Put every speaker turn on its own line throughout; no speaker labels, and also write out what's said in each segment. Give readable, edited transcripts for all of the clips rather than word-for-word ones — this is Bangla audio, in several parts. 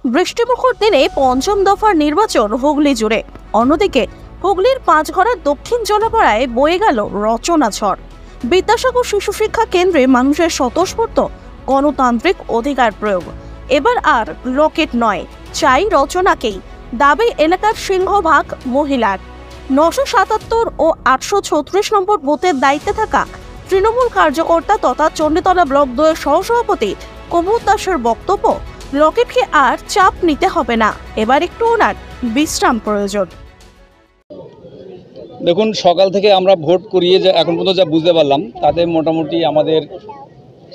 বৃষ্টিমুখর দিনে পঞ্চম দফার নির্বাচন হুগলি জুড়ে। অন্যদিকে হুগলির পাঁচঘড়ার দক্ষিণ জলাপাড়ায় বয়ে গেল রচনা ঝড়। বিদ্যাসাগর শিশু শিক্ষা কেন্দ্রে মানুষের স্বতঃস্ফূর্ত গণতান্ত্রিক অধিকার প্রয়োগ। এবার আর লকেট নয়, চাই রচনাকেই, দাবি এলাকার সিংহভাগ মহিলার। 977 ও 836 নম্বর বুথের দায়িত্বে থাকা তৃণমূল কার্যকর্তা তথা চণ্ডীতলা ব্লক 2 এর সহসভাপতি কুমুদ দাসের বক্তব্য, লকেটকে আর চাপ নিতে হবে না, এবার একটু ওনার বিশ্রাম প্রয়োজন।
দেখুন, সকাল থেকে আমরা ভোট করিয়ে যে এখন পর্যন্ত যা বুঝতে পারলাম তাতে মোটামুটি আমাদের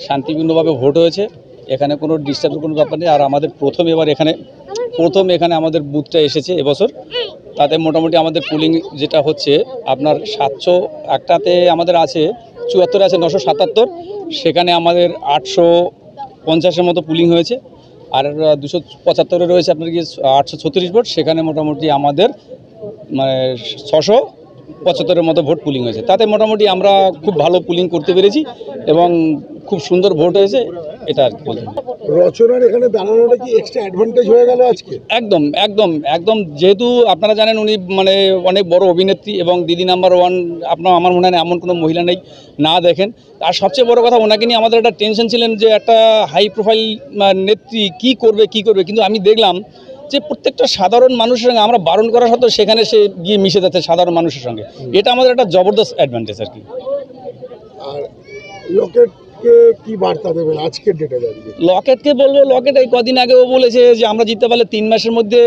শান্তিপূর্ণভাবে ভোট হয়েছে। এখানে কোনো ডিস্টার্বের কোনো ব্যাপার নেই। আর আমাদের প্রথম এখানে আমাদের বুথটা এসেছে এবছর, তাতে মোটামুটি আমাদের পুলিং যেটা হচ্ছে আপনার 701টাতে আমাদের আছে 74 আছে 977, সেখানে আমাদের 850-এর মতো পুলিং হয়েছে। আর 275-এ রয়েছে আপনার কি 836 ভোট, সেখানে মোটামুটি আমাদের মানে 675-এর মতো ভোট পুলিং হয়েছে। তাতে মোটামুটি আমরা খুব ভালো পুলিং করতে পেরেছি এবং খুব সুন্দর ভোট হয়েছে, এটা আর কি বলতে।
রচনার এখানে দাঁড়ানোটা কি এক্সট্রা অ্যাডভান্টেজ হয়ে গেল আজকে?
একদম একদম একদম, যেহেতু আপনারা জানেন উনি মানে অনেক বড় অভিনেত্রী এবং দিদি নাম্বার 1, আপনার আমার মনে হয় এমন কোনো মহিলা নেই না দেখেন। আর সবচেয়ে বড় কথা, ওনাকে নিয়ে আমাদের একটা টেনশন ছিলেন যে একটা হাই প্রোফাইল নেত্রী কি করবে, কিন্তু আমি দেখলাম যে প্রত্যেকটা সাধারণ মানুষের সঙ্গে আমরা বারণ করা সত্ত্বেও সেখানে সে গিয়ে মিশে যাচ্ছে সাধারণ মানুষের সঙ্গে। এটা আমাদের একটা জবরদস্ত অ্যাডভান্টেজ আর কি।
আর লকেটকে কি বার্তা দেবেন আজকের ডেটে দাঁড়িয়ে?
লকেটকে বলবো, লকেট এই কদিন আগেও বলেছে যে আমরা জিততে পারলে 3 মাসের মধ্যে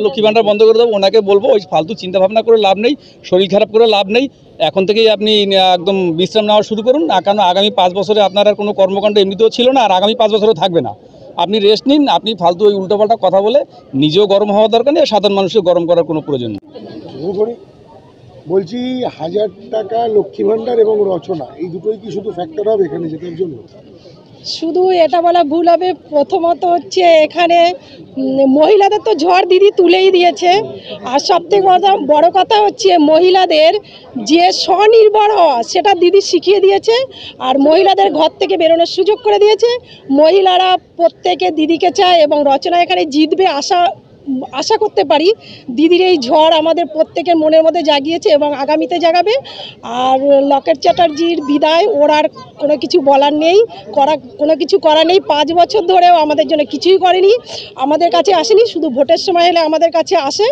লক্ষ্মী ভাণ্ডার বন্ধ করে দেবো। ওনাকে বলবো ওই ফালতু চিন্তা ভাবনা করে লাভ নেই, শরীর খারাপ করে লাভ নেই। এখন থেকেই আপনি একদম বিশ্রাম নেওয়া শুরু করুন, কারণ আগামী 5 বছরে আপনার আর কোনো কর্মকাণ্ড এমনিতেও ছিল না, আর আগামী 5 বছরও থাকবে না। আপনি রেস্ট নিন, আপনি ফালতু ওই উল্টোপাল্টা কথা বলে নিজেও গরম হওয়ার দরকার নেই, আর সাধারণ মানুষকে গরম করার কোনো প্রয়োজন নেই।
বলছি 1000 টাকা লক্ষ্মী ভাণ্ডার এবং রচনা, এই দুটোই কি শুধু ফ্যাক্টর হবে এখানে জেতার জন্য?
শুধু এটা বলা ভুল হবে। প্রথমত হচ্ছে এখানে মহিলাদের তো ঝড় দিদি তুলেই দিয়েছে। আর সবথেকে বড় কথা হচ্ছে মহিলাদের যে স্বনির্ভর হওয়া সেটা দিদি শিখিয়ে দিয়েছে। আর মহিলাদের ঘর থেকে বেরোনোর সুযোগ করে দিয়েছে। মহিলারা প্রত্যেকে দিদিকে চায় এবং রচনা এখানে জিতবে আশা করতে পারি। দিদির এই ঝড় আমাদের প্রত্যেকের মনের মধ্যে জাগিয়েছে এবং আগামীতে জাগাবে। আর লকেট চ্যাটার্জির বিদায়, ওর আর কোনো কিছু বলার নেই, কোনো কিছু করার নেই। 5 বছর ধরেও আমাদের জন্য কিছুই করেনি, আমাদের কাছে আসেনি, শুধু ভোটের সময় হলে আমাদের কাছে আসে।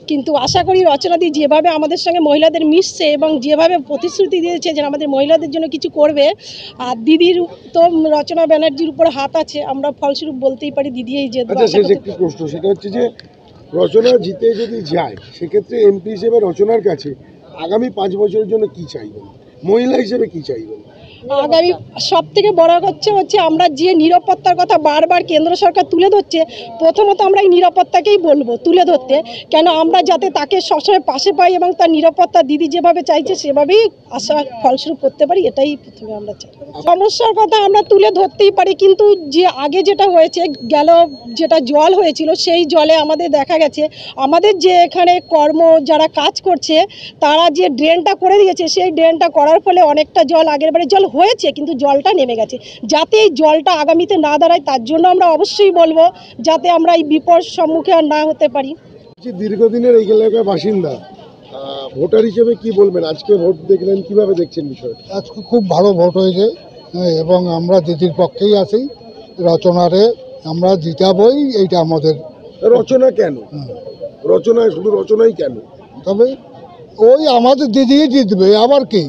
কিন্তু আশা করি রচনাদি যেভাবে আমাদের সঙ্গে মহিলাদের মিশছে এবং যেভাবে প্রতিশ্রুতি দিয়েছে যে আমাদের মহিলাদের জন্য কিছু করবে, আর দিদির তো রচনা ব্যানার্জির উপর হাত আছে, আমরা ফলস্বরূপ বলতেই পারি দিদি এই যে।
একটি প্রশ্ন, সেটা হচ্ছে যে রচনা জিতে যদি যায় সেক্ষেত্রে এমপি হিসেবে রচনার কাছে আগামী 5 বছরের জন্য কি চাইবেন, মহিলা হিসেবে কি চাইবেন?
আগামী সবথেকে বড় হচ্ছে আমরা যে নিরাপত্তার কথা বারবার কেন্দ্র সরকার তুলে ধরছে, প্রথমত আমরা এই নিরাপত্তাকেই বলবো তুলে ধরতে, কেন আমরা যাতে তাকে সবসময় পাশে পাই এবং তার নিরাপত্তা দিদি যেভাবে চাইছে সেভাবেই আশা ফলস্বরূপ করতে পারি, এটাই প্রথমে আমরা চাই। সমস্যার কথা আমরা তুলে ধরতেই পারি, কিন্তু যে আগে যেটা হয়েছে গেল, যেটা জল হয়েছিল সেই জলে আমাদের দেখা গেছে আমাদের যে এখানে যারা কাজ করছে তারা যে ড্রেনটা করে দিয়েছে, সেই ড্রেনটা করার ফলে অনেকটা জল, আগের বারে জল হয়েছে কিন্তু জলটা নেমে গেছে। যাতে এই জলটা আগামীতে না দাঁড়ায় তার জন্য আমরা অবশ্যই বলবো, যাতে আমরা এই বিপদ সম্মুখে আর না হতে পারি।
দীর্ঘদিনের এই এলাকার বাসিন্দা, ভোটার হিসেবে কি বলবেন? আজকে ভোট দেখলেন, কিভাবে দেখছেন বিষয়টা?
আজকে খুব ভালো ভোট হয়েছে এবং আমরা দিদির পক্ষেই আছি। রচনারে আমরা জিতাবই, এইটা আমাদের।
রচনা কেন? রচনা শুধু রচনাই কেন?
তবে ওই আমাদের দিদি জিতবে, আবার কি।